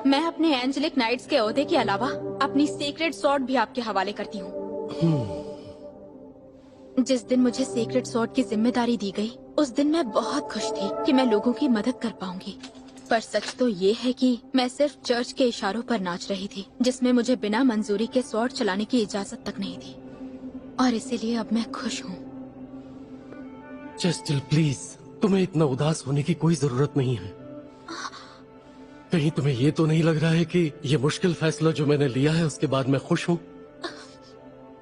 मैं अपने angelic nights के ओहदे के अलावा अपनी सीक्रेट सॉर्ड भी आपके हवाले करती हूँ। जिस दिन मुझे सीक्रेट सॉर्ड की जिम्मेदारी दी गई, उस दिन मैं बहुत खुश थी कि मैं लोगों की मदद कर पाऊंगी। पर सच तो ये है कि मैं सिर्फ चर्च के इशारों पर नाच रही थी, जिसमें मुझे बिना मंजूरी के सॉर्ड चलाने की इजाजत तक नहीं थी। और इसीलिए अब मैं खुश हूँ। चेस्टिल प्लीज, तुम्हें इतना उदास होने की कोई जरूरत नहीं है। कहीं तुम्हें ये तो नहीं लग रहा है कि ये मुश्किल फैसला जो मैंने लिया है उसके बाद मैं खुश हूँ?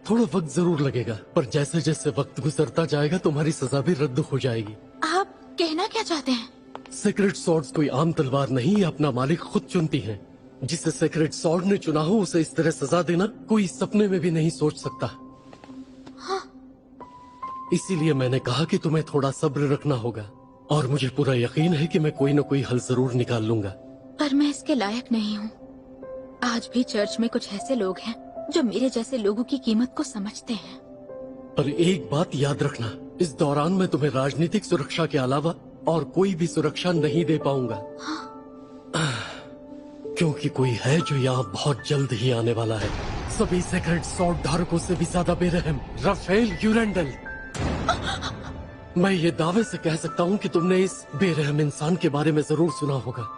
थोड़ा वक्त जरूर लगेगा, पर जैसे जैसे वक्त गुजरता जाएगा तुम्हारी सजा भी रद्द हो जाएगी। आप कहना क्या चाहते हैं? सीक्रेट सॉर्ड्स कोई आम तलवार नहीं, ये अपना मालिक खुद चुनती है। जिसे सीक्रेट सॉर्ड ने चुना हो उसे इस तरह सजा देना कोई सपने में भी नहीं सोच सकता। हाँ। इसीलिए मैंने कहा कि तुम्हें थोड़ा सब्र रखना होगा, और मुझे पूरा यकीन है कि मैं कोई न कोई हल जरूर निकाल लूंगा। पर मैं इसके लायक नहीं हूँ। आज भी चर्च में कुछ ऐसे लोग हैं जो मेरे जैसे लोगों की कीमत को समझते हैं। पर एक बात याद रखना, इस दौरान मैं तुम्हें राजनीतिक सुरक्षा के अलावा और कोई भी सुरक्षा नहीं दे पाऊंगा। हाँ। क्योंकि कोई है जो यहाँ बहुत जल्द ही आने वाला है, सभी सीक्रेट सॉर्ड धारकों से भी ज्यादा बेरहम, राफेल यूरेंडल। मैं ये दावे से कह सकता हूँ कि तुमने इस बेरहम इंसान के बारे में जरूर सुना होगा।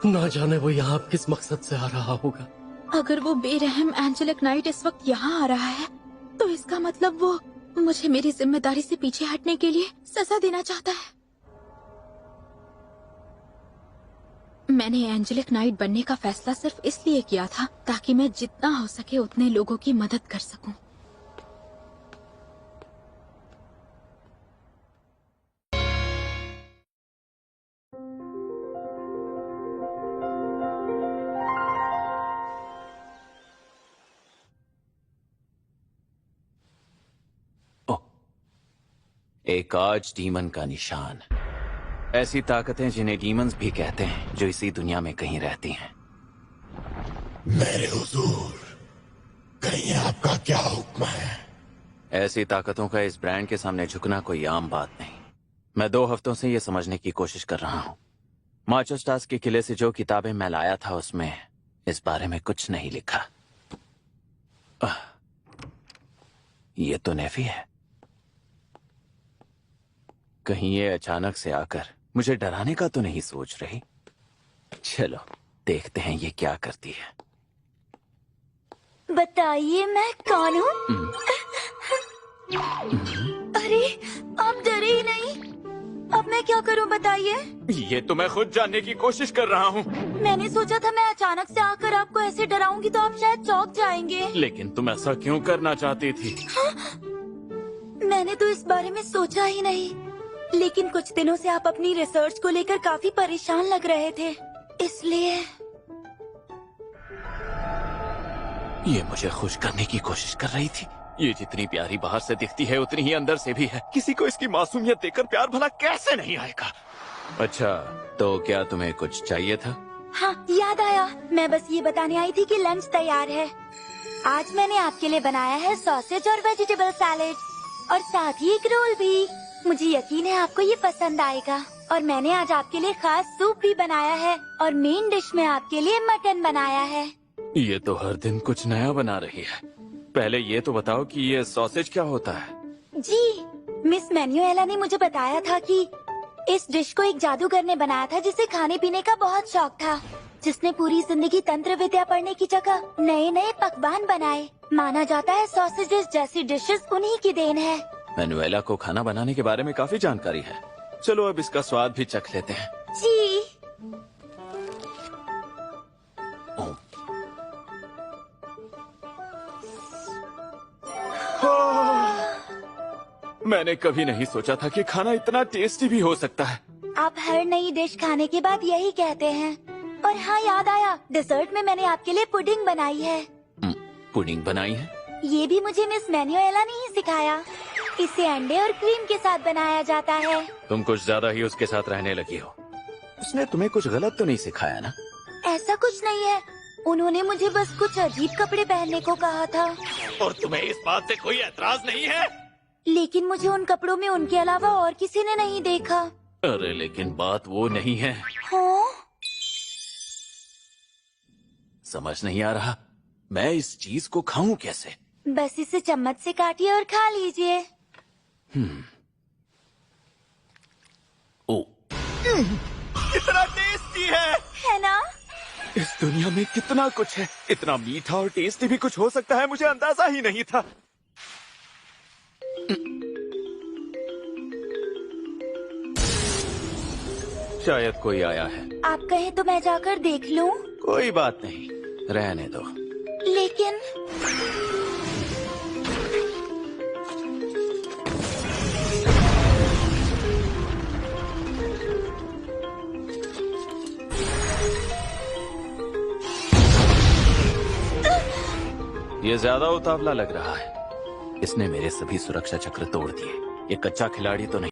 ना जाने वो यहाँ किस मकसद से आ रहा होगा। अगर वो बेरहम एंजेलिक नाइट इस वक्त यहाँ आ रहा है, तो इसका मतलब वो मुझे मेरी जिम्मेदारी से पीछे हटने के लिए सजा देना चाहता है। मैंने एंजेलिक नाइट बनने का फैसला सिर्फ इसलिए किया था ताकि मैं जितना हो सके उतने लोगों की मदद कर सकूं। एक आर्च डीमन का निशान। ऐसी ताकतें जिन्हें डीमंस भी कहते हैं, जो इसी दुनिया में कहीं रहती हैं। मेरे हुजूर, कहीं आपका क्या हुक्म है? ऐसी ताकतों का इस ब्रांड के सामने झुकना कोई आम बात नहीं। मैं 2 हफ्तों से ये समझने की कोशिश कर रहा हूँ। माचोस्टास के किले से जो किताबें मैं लाया था उसमें इस बारे में कुछ नहीं लिखा। ये तो नेफी है। कहीं ये अचानक से आकर मुझे डराने का तो नहीं सोच रही। चलो देखते हैं ये क्या करती है। बताइए मैं कौन हूँ? अरे आप डरे ही नहीं। अब मैं क्या करूँ बताइए? ये तो मैं खुद जानने की कोशिश कर रहा हूँ। मैंने सोचा था मैं अचानक से आकर आपको ऐसे डराऊंगी तो आप शायद चौंक जाएंगे। लेकिन तुम ऐसा क्यों करना चाहती थी? हाँ? मैंने तो इस बारे में सोचा ही नहीं, लेकिन कुछ दिनों से आप अपनी रिसर्च को लेकर काफी परेशान लग रहे थे, इसलिए। ये मुझे खुश करने की कोशिश कर रही थी। ये जितनी प्यारी बाहर से दिखती है उतनी ही अंदर से भी है। किसी को इसकी मासूमियत देखकर प्यार भला कैसे नहीं आएगा? अच्छा, तो क्या तुम्हें कुछ चाहिए था? हाँ, याद आया। मैं बस ये बताने आई थी कि लंच तैयार है। आज मैंने आपके लिए बनाया है सॉसेज और वेजिटेबल सैलेड, और साथ ही एक रोल भी। मुझे यकीन है आपको ये पसंद आएगा। और मैंने आज आपके लिए खास सूप भी बनाया है, और मेन डिश में आपके लिए मटन बनाया है। ये तो हर दिन कुछ नया बना रही है। पहले ये तो बताओ कि ये सॉसेज क्या होता है? जी, मिस मैन्युएला ने मुझे बताया था कि इस डिश को एक जादूगर ने बनाया था जिसे खाने पीने का बहुत शौक था, जिसने पूरी जिंदगी तंत्र विद्या पढ़ने की जगह नए नए पकवान बनाए। माना जाता है सॉसेजेस जैसी डिशेस उन्हीं की देन है। मैनुएला को खाना बनाने के बारे में काफी जानकारी है। चलो अब इसका स्वाद भी चख लेते हैं। जी। मैंने कभी नहीं सोचा था कि खाना इतना टेस्टी भी हो सकता है। आप हर नई डिश खाने के बाद यही कहते हैं। और हाँ, याद आया, डिजर्ट में मैंने आपके लिए पुडिंग बनाई है। पुडिंग बनाई है? ये भी मुझे मिस मैन्युएला ने ही सिखाया। इसे अंडे और क्रीम के साथ बनाया जाता है। तुम कुछ ज्यादा ही उसके साथ रहने लगी हो। उसने तुम्हें कुछ गलत तो नहीं सिखाया ना? ऐसा कुछ नहीं है, उन्होंने मुझे बस कुछ अजीब कपड़े पहनने को कहा था। और तुम्हें इस बात से कोई एतराज नहीं है? लेकिन मुझे उन कपड़ों में उनके अलावा और किसी ने नहीं देखा। अरे लेकिन बात वो नहीं है। हाँ? समझ नहीं आ रहा मैं इस चीज को खाऊं कैसे। बस इसे चम्मच से काटिए और खा लीजिए। ओ कितना टेस्टी है ना? इस दुनिया में कितना कुछ है, इतना मीठा और टेस्टी भी कुछ हो सकता है, मुझे अंदाजा ही नहीं था। शायद कोई आया है। आप कहें तो मैं जाकर देख लूं? कोई बात नहीं, रहने दो। लेकिन ये ज्यादा उतावला लग रहा है। इसने मेरे सभी सुरक्षा चक्र तोड़ दिए। ये कच्चा खिलाड़ी तो नहीं।